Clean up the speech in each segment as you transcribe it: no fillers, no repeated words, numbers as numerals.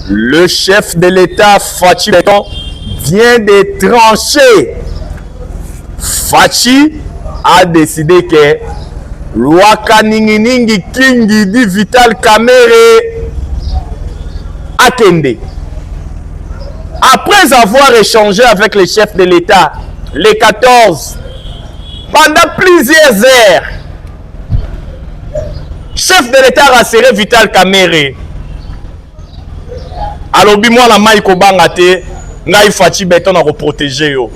Le chef de l'État, Fachi Beton, vient de trancher. Fachi a décidé que Lwaka Ninginingi Kingi dit Vital Kamerhe Akende. Après avoir échangé avec le chef de l'État, les 14, pendant plusieurs heures, chef de l'État a rassuré Vital Kamerhe. Alors, moi, la maïko bangate, ngai Fachi Beton a reprotégé yo.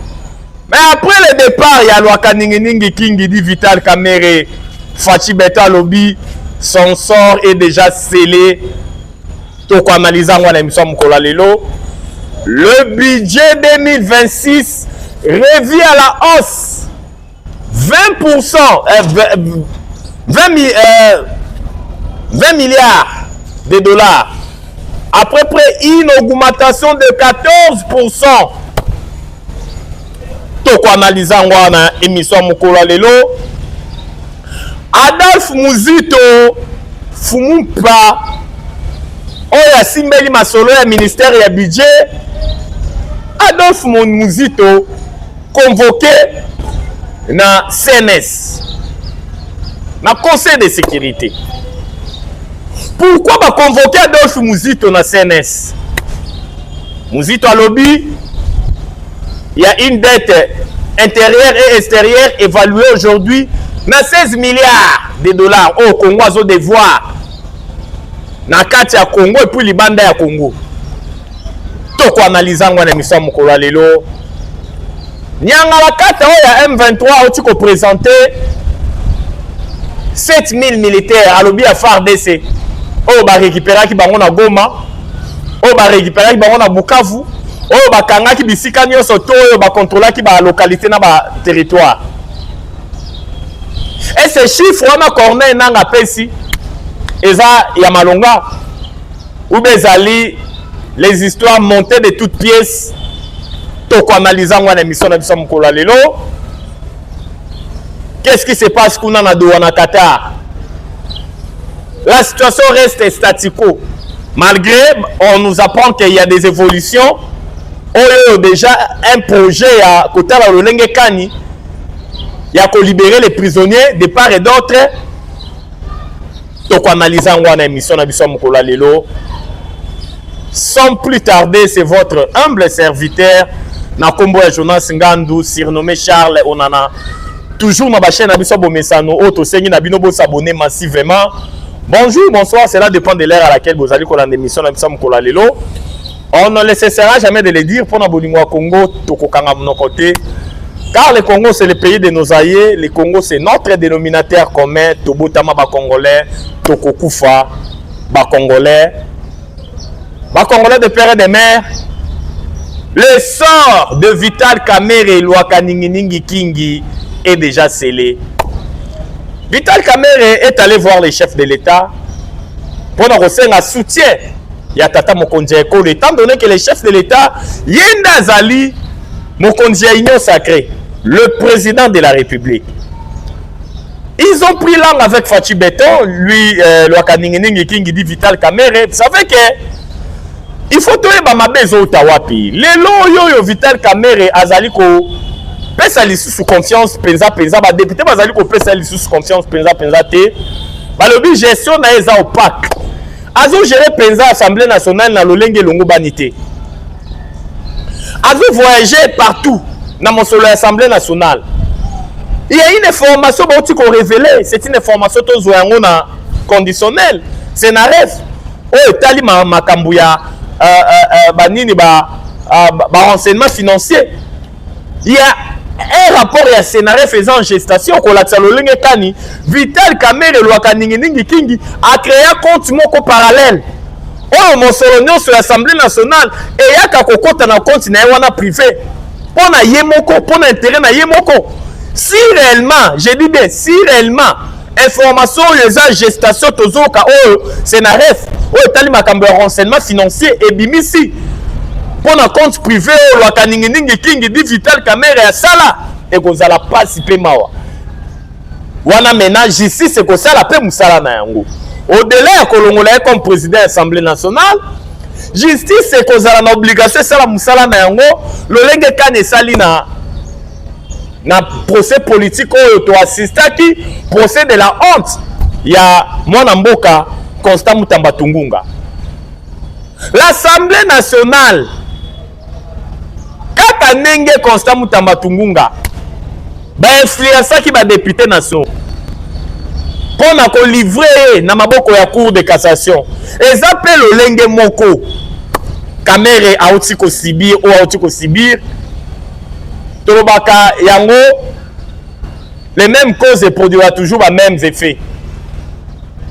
Mais après le départ, il y a Lwaka Ninginingi Kingi dit Vital Kamerhe, Fachi Beton lobby, son sort est déjà scellé. Toko analysant la émission Mukola Lelo. Le budget 2026 revient à la hausse. 20%, 20 milliards de dollars. À peu près une augmentation de 14%. Toko analysant la émission Mukola Lelo. Adolphe Muzito Fumumpa Oya Simbeli Masolo ya ministère ya budget. Adolphe Muzito convoqué na CNS, na Conseil de sécurité. Pourquoi convoquer Adolphe Muzito na CNS? Muzito à lobby, il y a une dette intérieure et extérieure évaluée aujourd'hui na 16 milliards de dollars au Congo à devoir na kati ya Congo et puis libanda ya Congo. Toko analysant na émission Mukola Lelo. Nyanga wakata oya M23 oti ko présenter 7000 militaires à lobby à FARDC. O ba récupérer ki bango na Goma, o ba récupérer ki bango na Bukavu, o ba kanga ki bisika nyonso to o ba contrôler ki ba localité na ba territoire. Et ces chiffres wana Corneille nanga pesi eza ya malonga ou bezali les histoires montées de toutes pièces. Toko analysant wana émission na biso Mukola Lelo. Qu'est-ce qui se passe kuna na douane Qatar? La situation reste statico. Malgré, on nous apprend qu'il y a des évolutions. On a déjà un projet à côté de l'Olenge Kani. Il y a qu'à libérer les prisonniers de part et d'autre. Donc, analysant wana émission na biso Mukola Lelo. Sans plus tarder, c'est votre humble serviteur Nakombo ya Jonas Ngandu, surnommé Charles Onana. Toujours dans la chaîne Abisso Bomesano, auto sengi Nabino bo s'abonner massivement. Bonjour, bonsoir, cela dépend de l'heure à laquelle vous allez coller l'émission Nabissa Mukola Lelo. On ne laissera jamais de le dire pour Nabolingwa Congo, Tokokanga mon côté. Car le Congo c'est le pays de nos aïeux, le Congo c'est notre dénominateur commun, Tobotama ba Congolais, Tokokufa ba Congolais. Ba Congolais de père et de mère. Le sort de Vital Kamerhe Lwaka Ninginingi Kingi est déjà scellé. Vital Kamerhe est allé voir les chefs de l'État pour un soutien. Yatata Mokonzi Ekolo, étant donné que les chefs de l'État, Yenda Zali, Mokonzi Union Sacrée, le président de la République. Ils ont pris langue avec Fachi Beton, lui, Lwaka Ninginingi Kingi dit Vital Kamerhe. Vous savez que il faut que les Otawapi. Les lois yo Vital Kamerhe Azaliko pesa sous confiance penza ba député Azaliko pesa sous confiance penza te. Ba lobi gestion na eza opaque. Azo gérer penza Assemblée nationale na lolenge longo banité. Azo voyager partout na mosolo Assemblée nationale. Il y a une information qu'on révélé, c'est une information to zoyango na conditionnel. C'est na rêve. Oh etali makambuya renseignement financier. Il y a un rapport et un scénario faisant en gestation qu'on l'a Kani. Vital Kamerhe Lwaka Ninginingi Kingi a créé un compte moko parallèle. Oh mon solonio sur l'Assemblée nationale et il y a qu'à côté dans compte na privé. Pour na yemoko, pour na intérêt na yemoko. Si réellement, je dis bien, si réellement information les gestation tozoka oh scénario oh tali makambo renseignement financier et bimisi pour un compte privé Lwaka Ninginingi Kingi dit Vital Kamerhe ya sala et kozala participer mawa wana ménage ici c'est que ça la paix musala na yango au-delà ya kolongola comme président de l'Assemblée nationale Justice c'est cause à l'obligation c'est la musala na yango lolenge kane sali na procès politique oyo to assistaki procès de la honte ya mwana mboka Constant Mutamba Tungunga. L'Assemblée nationale kaka nenge Constant Mutamba Tungunga ba influencer ki ba député nationaux pour na ko livrer na maboko ya cour de cassation. Eza pe lolenge moko Kamere auti ko sibir ou auti ko sibir Tolobaka yango les mêmes causes produira toujours les mêmes effets.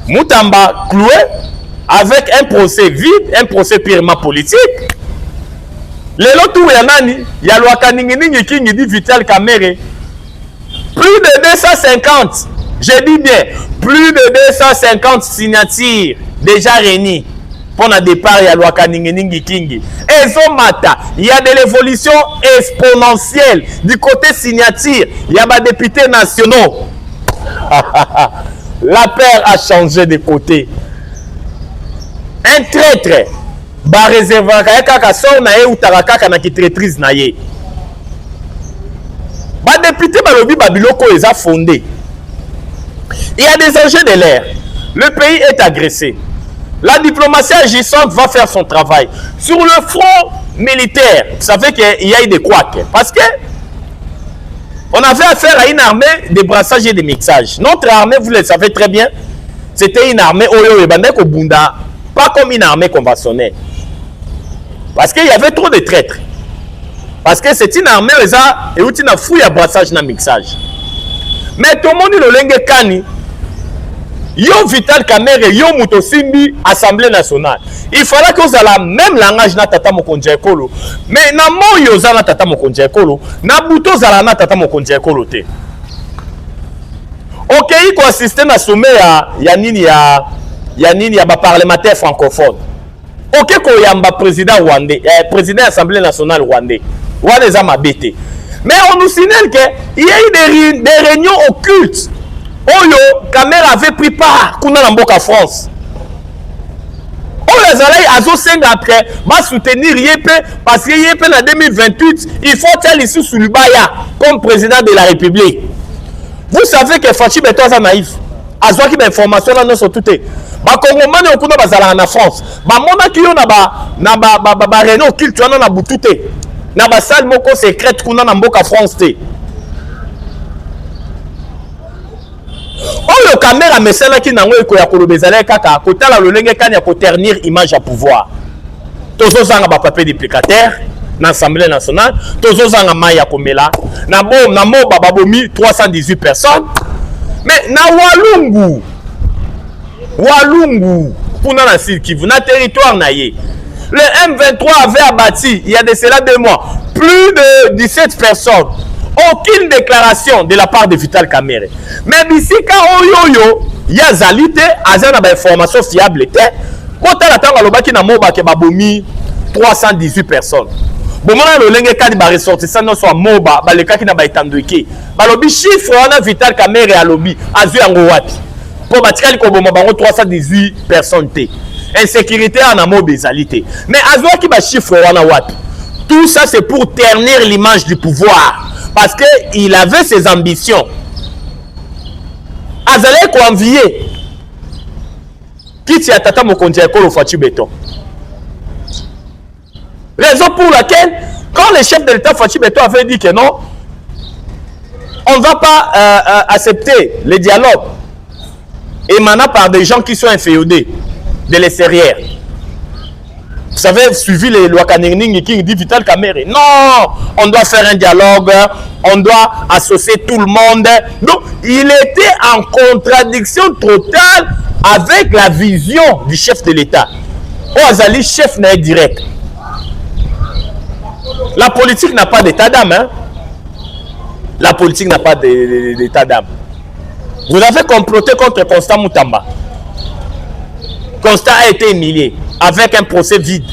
Mutamba cloué avec un procès vide, un procès purement politique. Les lotus yanani, ya lwaka ningi kingi di Vital Kamerhe. Plus de 250, je dis bien, plus de 250 signatures déjà réunies pour le départ il y a lwaka ningi kingi. Ezomata, il y a de l'évolution exponentielle du côté signature, il y a des députés nationaux. La paire a changé de côté. Un traître, ba réservoir kaka sort na ye ou tarakaka na ki traîtrise na ye. Ba député balobi babiloko les a fondé. Il y a des enjeux de l'air. Le pays est agressé. La diplomatie agissante va faire son travail. Sur le front militaire, vous savez qu'il y a eu des couacs. Parce que on avait affaire à une armée de brassage et de mixage. Notre armée, vous le savez très bien, c'était une armée Oyo et Bandek au Bunda, pas comme une armée conventionnelle. Parce qu'il y avait trop de traîtres. Parce que c'est une armée et où tu as fouillé à brassage et mixage. Mais tout le monde le lenge kani. Yo Vital Kamerhe, yo Mutosimbi, Assemblée nationale. Il fallait que vous ayez le même langage na tata mokonzi ekolo. Mais na moyo za na tata mokonzi ekolo, na buto za na tata mokonzi ekolo te. OK, il faut assister na sommet ya nini ya ba parlementaire francophone. OK ko yamba président rwandais, président Assemblée nationale rwandais. Wana za mabete. Mais on nous signale que il y a eu des réunions occultes. Oyo Kamerhe avait pris part kuna na mboka France. Oyo azalai azosenga après va soutenir Yepe parce que Yepe en 2028 il faut tel ici sur Lubaya comme président de la République. Vous savez que Fachi Beto est naïf. Azwaki ba information là non sur tout est. Ba Congolais okuna bazala na France. Ba mona ki yo na ba réunion occulte na butute. Na ba salle moko secrète kuna na mboka France te. Oyo Kamerhe mesala ki nango eko ya kolobezala kaka kotala lolenge kanya ko ternir image à pouvoir. Tozo zanga ba papier duplicateur na Assemblée nationale, tozo zanga maya komela na moba babomi 318 personnes. Mais na Walungu kuna na Sud Kivu na territoire na ye. Le M23 avait abattu il y a de cela 2 mois plus de 17 personnes. Aucune déclaration de la part de Vital Kamerhe. Mais bisika oyoyo ya zalité azana ba information fiable te. Kota la tanga lobaki na moba ke babomi 318 personnes. Bomona lolenge kadi ba ressortissant no so moba balekaki na ba etandoki. Balobi chiffre wana Vital Kamerhe alobi azu yango wapi. Po batikali ko boma bango 318 personnes te. Insécurité en moba zalité. Mais azwaki ba chiffre wana wapi. Tout ça c'est pour ternir l'image du pouvoir. Parce qu'il avait ses ambitions. Azalé ko envier. Kiti atata mokonzi ekolo Fachi Beto. Raison pour laquelle, quand le chef de l'État Fachi Beto avait dit que non, on ne va pas accepter le dialogue émanant par des gens qui sont inféodés de l'extérieur. Vous avez suivi les lois Kaningi qui dit Vital Kamerhe. Non, on doit faire un dialogue, on doit associer tout le monde. Donc, il était en contradiction totale avec la vision du chef de l'État. Azali, chef n'est direct. La politique n'a pas d'état d'âme. Hein? La politique n'a pas d'état d'âme. Vous avez comploté contre Constant Mutamba. Constant a été humilié avec un procès vide.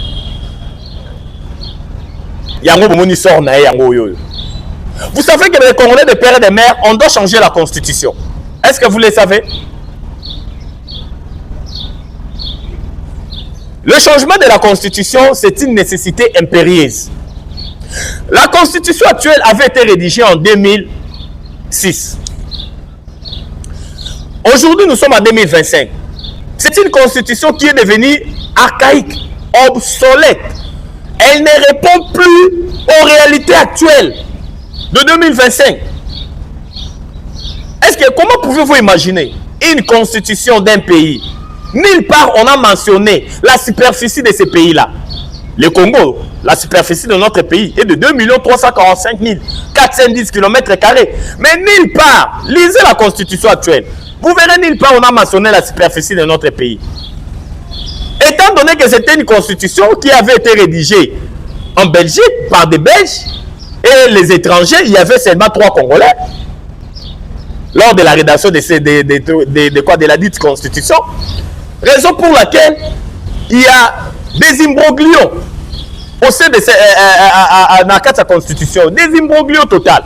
Vous savez que les Congolais de père et de mère, on doit changer la constitution. Est-ce que vous le savez? Le changement de la Constitution, c'est une nécessité impérieuse. La Constitution actuelle avait été rédigée en 2006. Aujourd'hui, nous sommes en 2025. C'est une Constitution qui est devenue archaïque, obsolète. Elle ne répond plus aux réalités actuelles de 2025. Comment pouvez-vous imaginer une constitution d'un pays? Nulle part on a mentionné la superficie de ces pays-là. Le Congo, la superficie de notre pays est de 2 345 410 km². Mais nulle part, lisez la constitution actuelle, vous verrez nulle part on a mentionné la superficie de notre pays. Étant donné que c'était une constitution qui avait été rédigée en Belgique par des Belges et les étrangers, il y avait seulement 3 Congolais. Lors de la rédaction de la dite constitution, raison pour laquelle il y a des imbroglios au sein de cette constitution, des imbroglios total.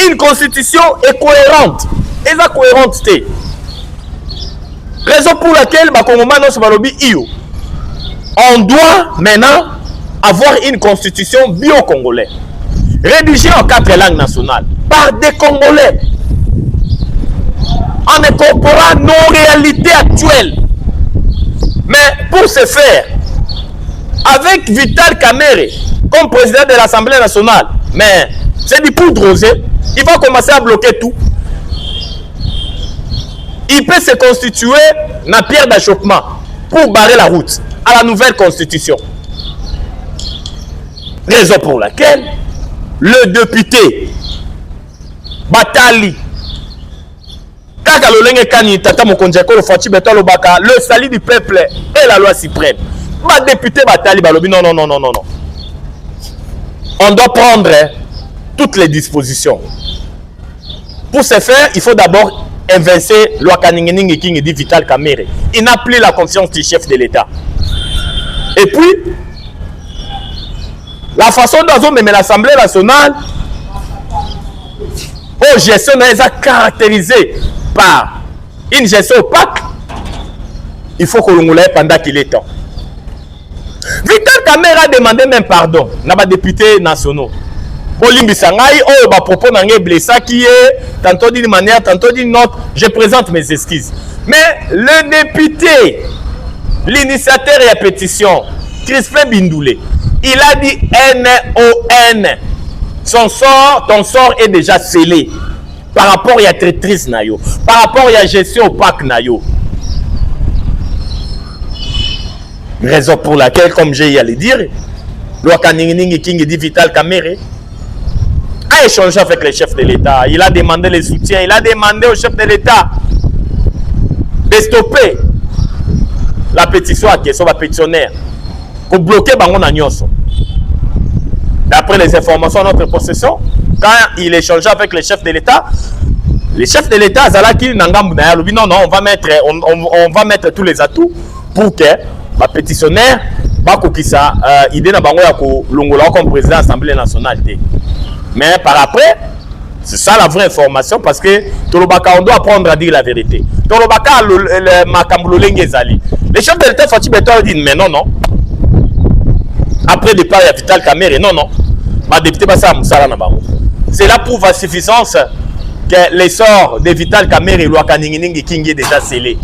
Une constitution est cohérente, et la cohérente. Raison pour laquelle on doit maintenant avoir une constitution bio-congolaise, rédigée en 4 langues nationales, par des Congolais, en incorporant nos réalités actuelles. Mais pour ce faire, avec Vital Kamerhe comme président de l'Assemblée nationale, mais c'est du poudre rosé, il va commencer à bloquer tout. Il peut se constituer dans pierre d'achoppement pour barrer la route à la nouvelle constitution. Raison pour laquelle le député Batali le salut du peuple et la loi suprême. Ma député Batali Balobi, non. On doit prendre toutes les dispositions. Pour ce faire, il faut d'abord inverser loi Kaningeningi King dit Vital Kamerhe. Il n'a plus la confiance du chef de l'État. Et puis, la façon dont on met l'Assemblée nationale, gestion est caractérisée par une gestion opaque, il faut que l'on l'ait pendant qu'il est temps. Vital Kamerhe a demandé même pardon à les députés nationaux. Bolimbi Sangai, propos n'a blessé qui est tantôt d'une manière, tantôt d'une autre. Je présente mes excuses. Mais le député, l'initiateur et la pétition, Crispin Bindoulé, il a dit NON. Ton sort est déjà scellé. Par rapport à la traîtrise, par rapport à la gestion opaque. Raison pour laquelle, comme j'ai à le dire, Loi Kaningeningi King dit Vital Kamerhe a échangé avec le chef de l'État. Il a demandé les soutiens. Il a demandé au chef de l'État de stopper la pétition à question de pétitionnaire pour bloquer Bango Nagnoso. D'après les informations de notre possession, quand il échangeait avec le chef de l'État Zalaki Nangambuna dit non, on va mettre tous les atouts pour que le pétitionnaire Bakokisa idée na bango ya ko longola comme président de l'Assemblée nationale. Mais par après, c'est ça la vraie information parce que Tolobaka on doit apprendre à dire la vérité. Tolobaka le makambulo lengezali. Le chef de l'État Fatou Beto dit mais non. Après le départ de Vital Kamerhe, non. Ma député Bassa Moussala Nabango. C'est là pour la suffisance que l'essor de Vital Kamerhe et Loi Kaningeningi King est déjà scellé.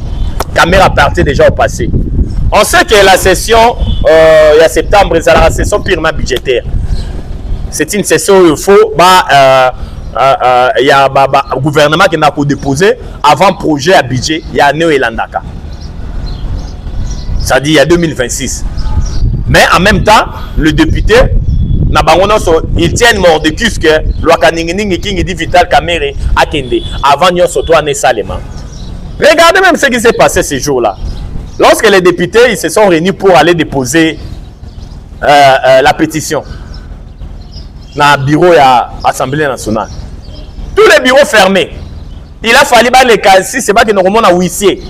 Kamerhe appartient déjà au passé. On sait que la session, il y a septembre, c'est la session purement budgétaire. C'est une session où il faut, il y a un gouvernement qui n'a pas déposé avant projet à budget, il y a Néo et Landaka. Ça dit il y a 2026. Mais en même temps, le député, il tient mort de cus que Loi Kaningeningi King dit Vital Kamerhe a Kende avant Nyon Soto Ané Salema. Regardez même ce qui s'est passé ces jours-là. Lorsque les députés ils se sont réunis pour aller déposer la pétition dans le bureau de l'Assemblée nationale, tous les bureaux fermés, il a fallu les casiers, c'est pas que nous remontons à huissier.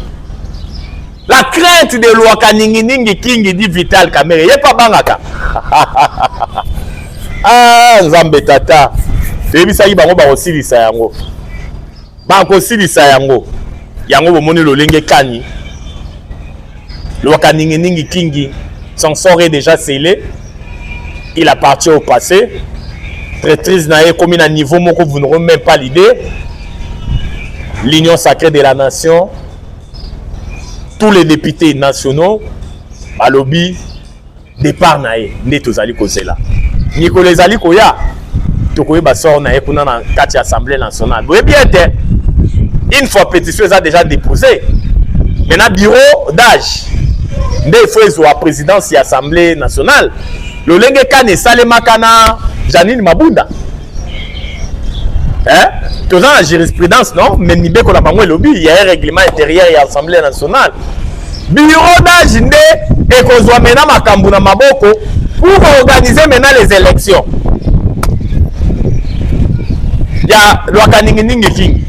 La crainte de Loi Kaningeningi King dit Vital Kamerhe, il n'y a pas bangaka. Ah, Nzambe tata. Et puis ça y est, bango aussi li sayango. Bango aussi li sayango. Yango bomoni lolenge kani. Le Wakaningi Kingi, son sort est déjà scellé. Il appartient au passé. Traîtrise n'a commis à un niveau où vous n'aurez même pas l'idée. L'Union sacrée de la nation, tous les députés nationaux, à lobby, départ nae, n'est aux alikosela. Nicolas Alikoya, Tokoye Bassor nae kuna na kati assemblée nationale. Vous bien été. Une fois pétition a déjà déposé. Maintenant bureau d'âge. Ndé faut la présidence de l'Assemblée nationale. Le lenge kane salema kana Janine Mabunda. Hein? Tout ça la jurisprudence non, mais ni beko la bango lobby, il y a un règlement intérieur et l'Assemblée nationale. Bureau d'âge ndé et qu'on soit maintenant makambu na maboko pour organiser maintenant les élections. Il y a loi kaningi king.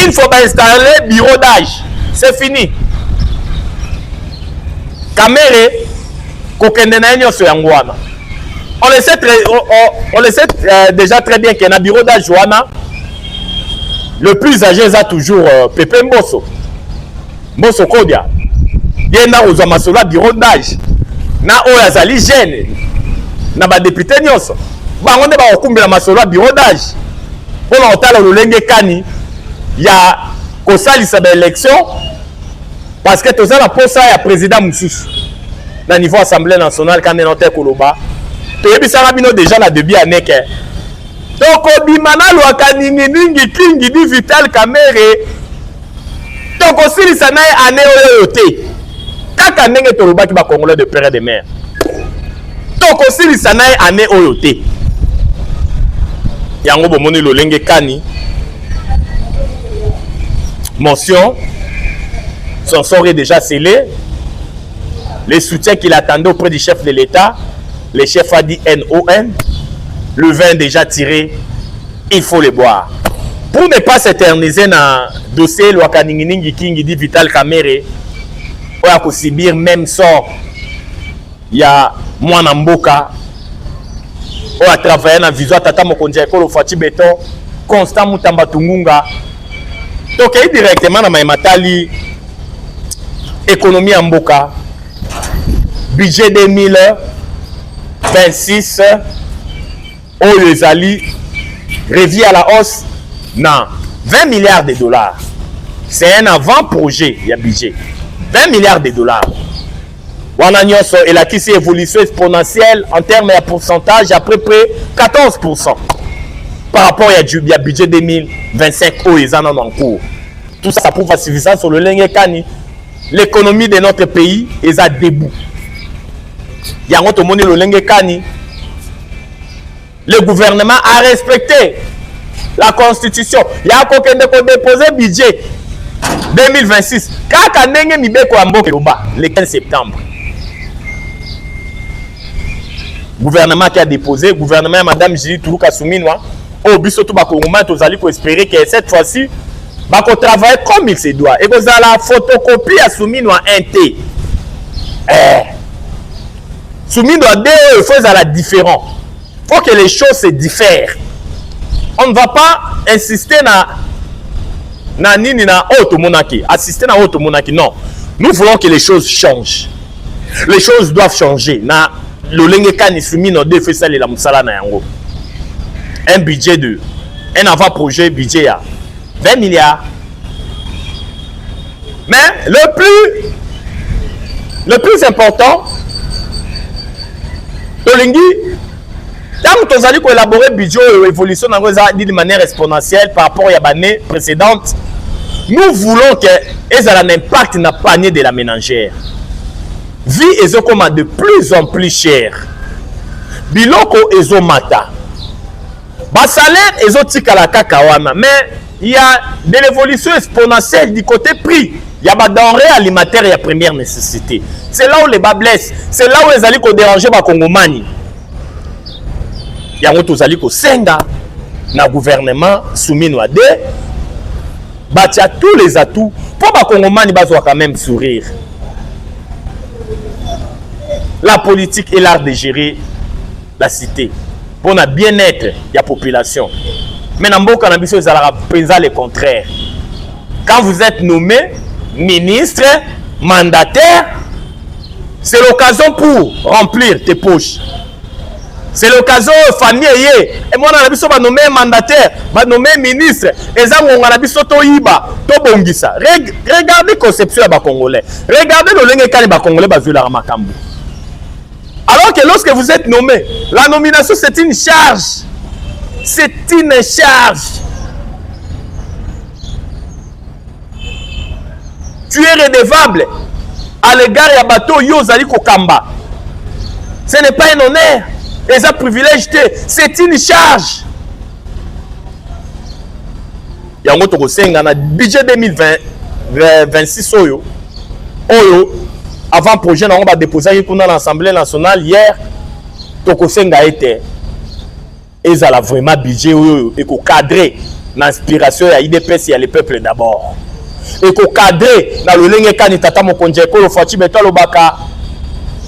Il faut installer bureau d'âge. C'est fini. Caméra, on le sait déjà très bien qu'il y a un bureau d'âge. Le plus âgé est toujours Pépé Mbosso. Mbosso Kodia. Il y a un bureau d'âge. Na Oyazali jeune. Na ba député nyoso. Ba on est ba okumbi la masolo bureau d'âge. Pour l'entendre le lenge kani. Il y a Kosalisa d'élection parce que tout ça la poste à président Moussous dans niveau assemblée nationale quand on est Koloba to yebisa rabino déjà la début année que donc obimana lo kaningi ningi kingi di Vital Kamerhe donc Kosalisa na année oyote kaka ndenge toloba ki ba congolais de père et de mère donc Kosalisa na année oyote yango bomoni lo lenge kani mention, son sort est déjà scellé. Les soutiens qu'il attendait auprès du chef de l'État, le chef a dit NON, le vin est déjà tiré, il faut le boire. Pour ne pas s'éterniser dans le dossier, le Wakaningi King dit Vital Kamerhe, on a subir même sort. Il y a Mwana Mboka, on a travaillé dans la vision Tata Mokondia Ekolo Fati Beton, Constant Mutamba Tungunga. Donc, directement dans ma matali économie en Mboka, budget 2026, Oyezali revient à la hausse dans 20 milliards de dollars. C'est un avant-projet, il y a budget. 20 milliards de dollars. Wananyoso et la qui évolution exponentielle en termes de pourcentage à peu près 14%. Par rapport à du budget 2025 où ils en ont en cours. Tout ça prouve la suffisance sur le Lenge Kani. L'économie de notre pays est à debout. Il y a un autre monde le Lenge Kani. Le gouvernement a respecté la constitution. Il y a un déposé budget 2026. Kaka Nenge Mibeko Ambo le 15 septembre. Gouvernement qui a déposé, gouvernement Madame Julie Toulouka Souminwa. Au but surtout vous allez espérer que cette fois-ci vous travaille comme il se doit et vous avez la photocopie à Souminwa NT. Souminwa D il faut la différent. Il faut que les choses se diffèrent. On ne va pas insister na nini na auto monaki, assister na auto monaki. Non, nous voulons que les choses changent. Les choses doivent changer. Na le lenge kani Souminwa D fait ça la musala na yango. Un budget de un avant-projet budget à 20 milliards. Mais le plus important, Tolingi, tant que vous allez élaborer le budget et l'évolution de manière exponentielle par rapport à l'année précédente, nous voulons que ait un impact dans le panier de la ménagère. Vie est de plus en plus cher. Biloko est mata. Bas salaire est aussi à la kakawana, mais il y a de l'évolution exponentielle du côté prix. Il y a des denrées alimentaires et de première nécessité. C'est là où les bas blessent. C'est là où les alliés ont dérangé les Congomani. Il y a tous alliés qui senga dans le gouvernement Souminwa D. Il y a tous les atouts pour les Congomani quand même sourire. La politique est l'art de gérer la cité. Pour le bien-être de la population. Mais dans le cannabis, vous allez présenter le contraire. Quand vous êtes nommé ministre, mandataire, c'est l'occasion pour remplir tes poches. C'est l'occasion, famille, et moi, on a besoin de nommer mandataire, de nommer ministre, et ça, on a besoin de Iba, to bongisa. Regardez la conception des Congolais. Regardez le lingue des Congolais, la Makambo. Alors que lorsque vous êtes nommé, la nomination, c'est une charge. C'est une charge. Tu es redevable à l'égard de bateau Yozali Kokamba. Ce n'est pas un honneur. Et ça privilège, c'est une charge. Il y a un autre budget 2026 oyo. Avant projet, on va déposer dans l'Assemblée nationale hier. Tokosenga était. Et ça a vraiment budget et cadré l'inspiration à IDPS et à le peuple d'abord. Et cadré dans le lingue kanitata mokonje ko lo fati beto lo baka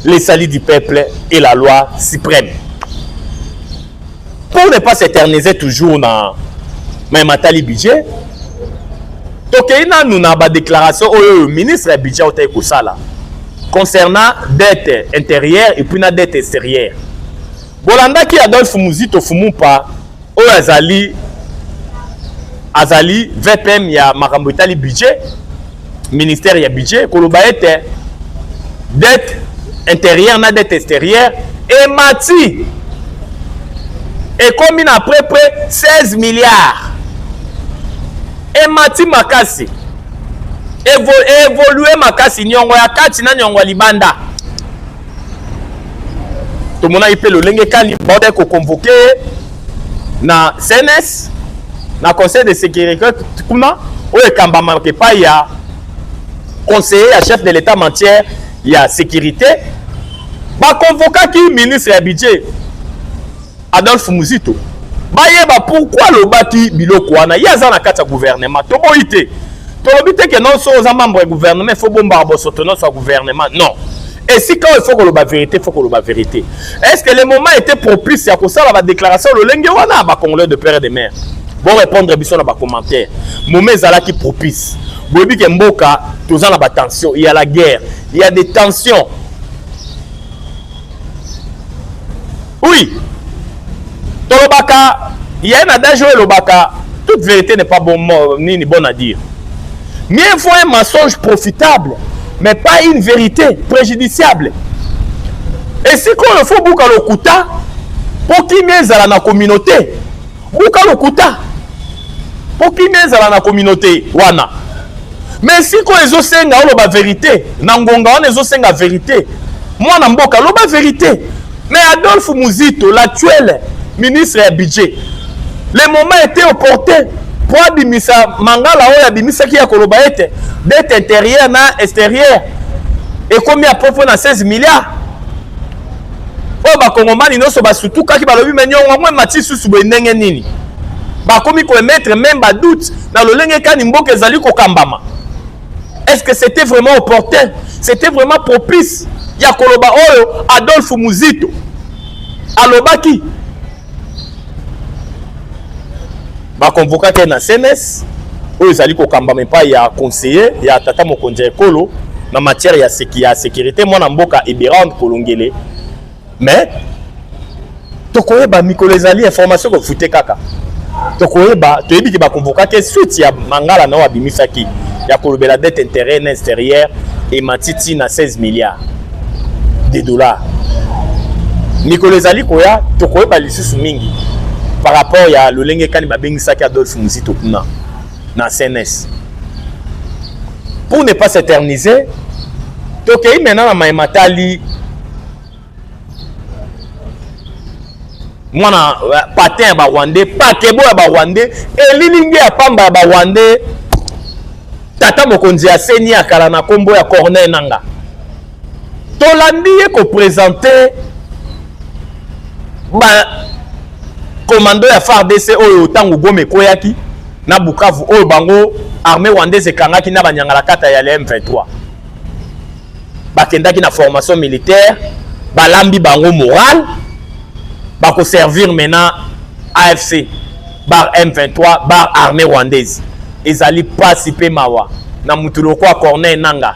les salis du peuple et la loi suprême. Pour ne pas s'éterniser toujours dans même matali budget, nous avons une déclaration au ministre du budget concernant dette intérieure et puis la dette extérieure. Bolanda qui Adolphe Muzito Fumupa au Azali VPM ya makambo itali budget ministère ya budget koloba ete dette intérieure na dette extérieure et mati et combien après près 16 milliards et mati makasi évoluer makasi nyongo ya kati na nyongo libanda tout le monde a le lenge kani bode ko convoqué na CNS na conseil de sécurité kuna o ekamba marqué pas ya conseiller à chef de l'état matière ya sécurité ba convoqué qui ministre ya budget Adolphe Muzito bayeba pourquoi le bati biloko wana yaza na kati ya gouvernement to boité to lobité que non so za membre du gouvernement il faut bomba bosotono sa gouvernement non. Et si quand il faut que le vérité, il faut que le vérité. Est-ce que le moment était propice à ça la déclaration le lenge wana ba congolais de père et de mère. Bon répondre biso na ba commentaire. Moment zala qui propice. Boyebi ke mboka toza na ba tension, il y a la guerre, il y a des tensions. Oui. Tolobaka, il y a un adage le baka, toute vérité n'est pas ni bonne à dire. Mieux vaut un mensonge profitable. Mais pas une vérité préjudiciable. Et si qu'on le faut bouka le kuta pour qui met à la communauté, bouka le kuta pour qui met à la communauté wana. Mais si qu'on les osenga la vérité, nangonga on les osenga vérité. Moi na mboka la vérité. Mais Adolphe Muzito, l'actuel ministre du budget, le moment était opportun. Pour abimisa mangala oya abimisa ki ya koloba ete dette intérieure na extérieure et combien à propos na 16 milliards o ba kongomani no so ba sutuka ki ba lobi menyo ngwa mati susu bo ndenge nini ba komi ko mettre même ba doute dans le lenge kani mboka ezali ko kambama. Est-ce que c'était vraiment opportun, c'était vraiment propice ya koloba oyo Adolphe Muzito alobaki ba convoqué que na CNS où ils allaient kokamba mais pas ya conseiller ya tata mokonje ekolo na matière ya sécurité moi na mboka Ibirande kolongele mais tokoyeba mikolo ezali information ko fute kaka tokoyeba toyebi ki ba convoqué que suite ya mangala na wabimisaki ya kolobela dette intérêt na extérieur et matiti na 16 milliards de dollars mikolo ezali koya tokoyeba lisusu mingi par rapport à le lenge kani babengisa ki Adolphe Muzito kuna na CNS. Pour ne pas s'éterniser, tokei maintenant na maimatali mwana patin ba Rwandais, pakebo ba Rwandais, elilinge ya pamba ba Rwandais. Tata mokonzi ya seni akala na kombo ya Corneille Nanga. Tolandi ye ko présenter ba commando ya FARDC oyo tango gome koyaki na Bukavu oyo bango armée rwandaise ekangaki na banyangala kata ya M23 bakendaki na formation militaire balambi bango moral bako servir maintenant AFC bar M23 bar armée rwandaise ezali participer mawa na mutuloko Corneille Nanga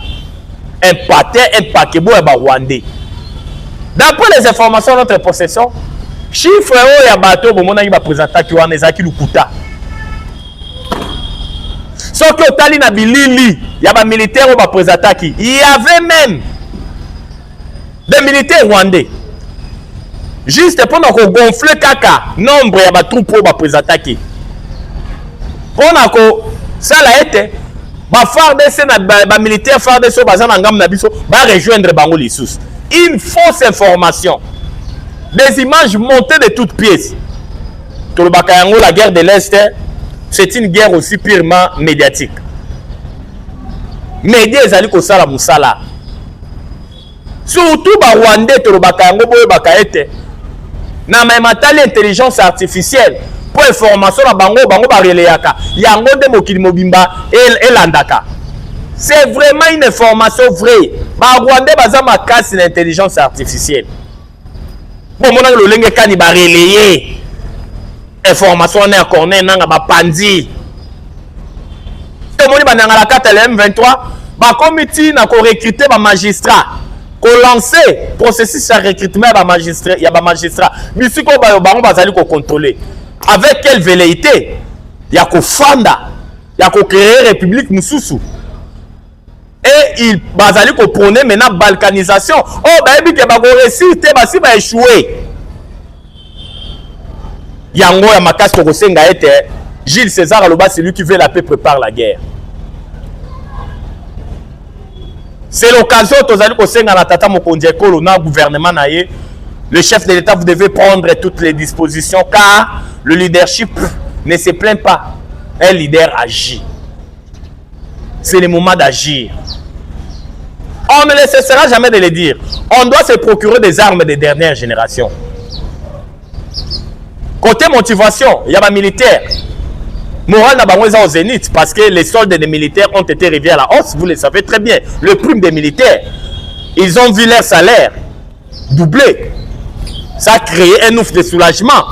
un paquebot et Rwandais. D'après les informations de notre possession, chiffre et bateau bon mona va présenter qui wana ezaki lukuta. Sauf que tali na bilili, il y a des militaires qui va présenter qui. Il y avait même des militaires rwandais. Juste pour nous gonfler kaka nombre ya ba troupes pour ba présenter qui. Pour nous ça l'a été ba FARDC na ba militaire FARDC bazana ngam na biso ba rejoindre bango lissus. Une fausse information. Des images montées de toutes pièces. Tout le Bakayango, la guerre de l'Est, c'est une guerre aussi purement médiatique. Médias ezali ko sala musala. Surtout ba Rwandais to le Bakayango boye bakaete. Na matali intelligence artificielle pour information na bango ba releyaka. Yango de mokili mobimba elandaka. C'est vraiment une information vraie. Ba Rwandais baza makasi na intelligence artificielle. Bon, mon le lenge kani ba relayer information na corner nanga ba pandi. To moni ba nanga la carte M23 ba comité na ko recruter ba magistrat, ko lancer processus de recrutement ba magistrat, ya ba magistrat. Bisiko ba yo bango bazali ko contrôler. Avec quelle velléité? Ya ko fanda, ya ko créer république mususu. Et il bazali ko prôner maintenant balkanisation. Oh ba ebi ke ba go réussir te ba si ba échouer. Yango ya makasi to kosenga ete Jules César aloba c'est lui qui veut la paix prépare la guerre. C'est l'occasion tozali kosenga na tata mokonzi ekolo na gouvernement na ye. Le chef de l'État, vous devez prendre toutes les dispositions car le leadership ne se plaint pas. Un leader agit. C'est le moment d'agir. On ne cessera jamais de le dire. On doit se procurer des armes de dernière génération. Côté motivation, il y a des militaires. Moral n'a pas au zénith parce que les soldes des militaires ont été revus à la hausse. Vous le savez très bien. Le prime des militaires, ils ont vu leur salaire doubler. Ça a créé un ouf de soulagement.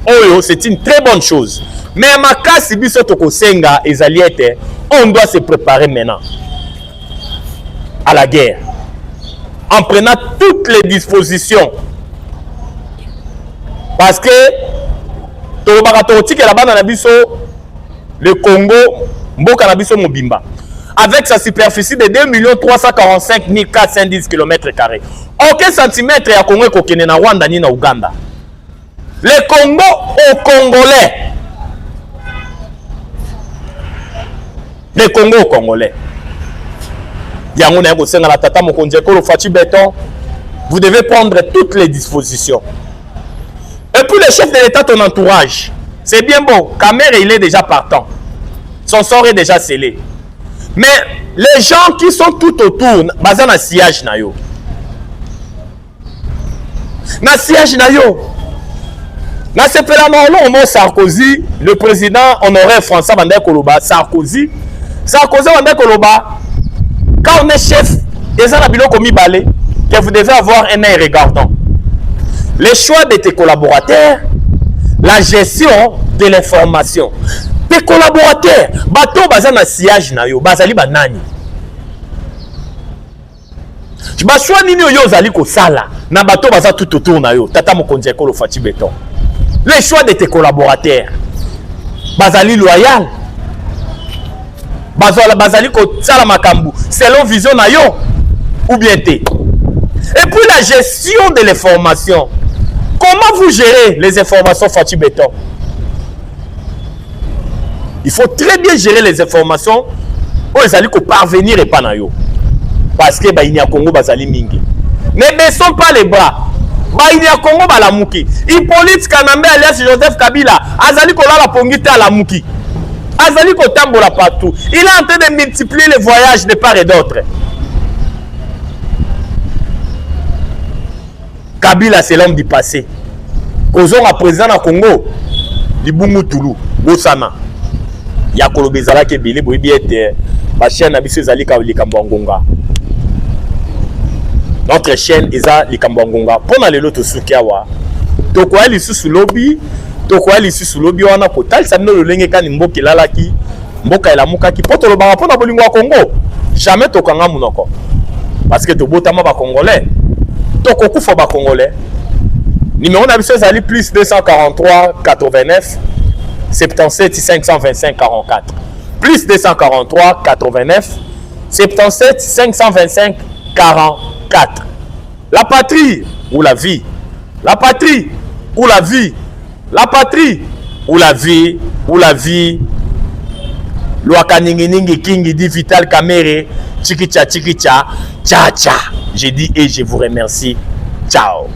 Oh, c'est une très bonne chose. Mais à ma cas, si Bisotoko Senga et Zaliette, on doit se préparer maintenant à la guerre. En prenant toutes les dispositions. Parce que le Congo, Mboka Mobimba, avec sa superficie de 2 345 410 km². Aucun centimètre ya Congo kokene na Rwanda ni na Uganda. Le Congo au Congolais. Le Congo au Congolais. Yango na ko senga la tata mokonzi ko Fachi Béton. Vous devez prendre toutes les dispositions. Et puis le chef de l'État, ton entourage, c'est bien beau. Kamere, il est déjà partant. Son sort est déjà scellé. Mais les gens qui sont tout autour, basés dans le sillage, na siège nayo. Na sepela non Sarkozy, le président honoraire François Bandé Koloba, Sarkozy Bandé Koloba, quand on est chef, des anabilo comme balé, que vous devez avoir un œil regardant. Les choix de tes collaborateurs, la gestion de l'information. Tes collaborateurs, bateau bazana siège nayo, bazali banani. Choix nini yo zali ko sala, na bateau baza tout autour nayo, tata mokonzi ekolo Fachi Béton. Les choix de tes collaborateurs, bazali loyal, bazali ko sala makambu, selon vision nayo, ou bien te. Et puis la gestion de l'information. Comment vous gérez les informations Fachi Béton? Il faut très bien gérer les informations pour les alliés parvenir et pas nayo. Parce que il y a Congo bazali mingi. Ne baissons pas les bras. Il y a Congo balamuki. Hippolyte Kanambe alias Joseph Kabila azali ko la pongite à la muki. Azali ko tambola partout. Il est en train de multiplier les voyages de part et d'autre. Kabila, c'est l'homme du passé. Kozon a président na Congo, Libungu Toulou, Bosana. Ya Kolobezala ke bele boyi biete, ba chaîne na biso ezali ka likambongonga. Notre chaîne eza likambongonga. Pona lelo to sukiawa. To ko ali susu lobby, wana ko tal samno lolenge kan mboka lalaki, mboka elamuka ki poto lo banga pona bolingo wa Congo. Jamais to kanga munoko. parce que tobotama ba Congolais. Tokokufa ba Congolais. Numéro d'habitude c'est plus 243 89 77 525 44. Plus 243 89 77 525 44. La patrie ou la vie. La patrie ou la vie. La patrie ou la vie. Ou la vie. Loaka ningi ningi kingi dit Vital Kamerhe. Chikicha chikicha. Tcha tcha. J'ai dit et je vous remercie. Ciao.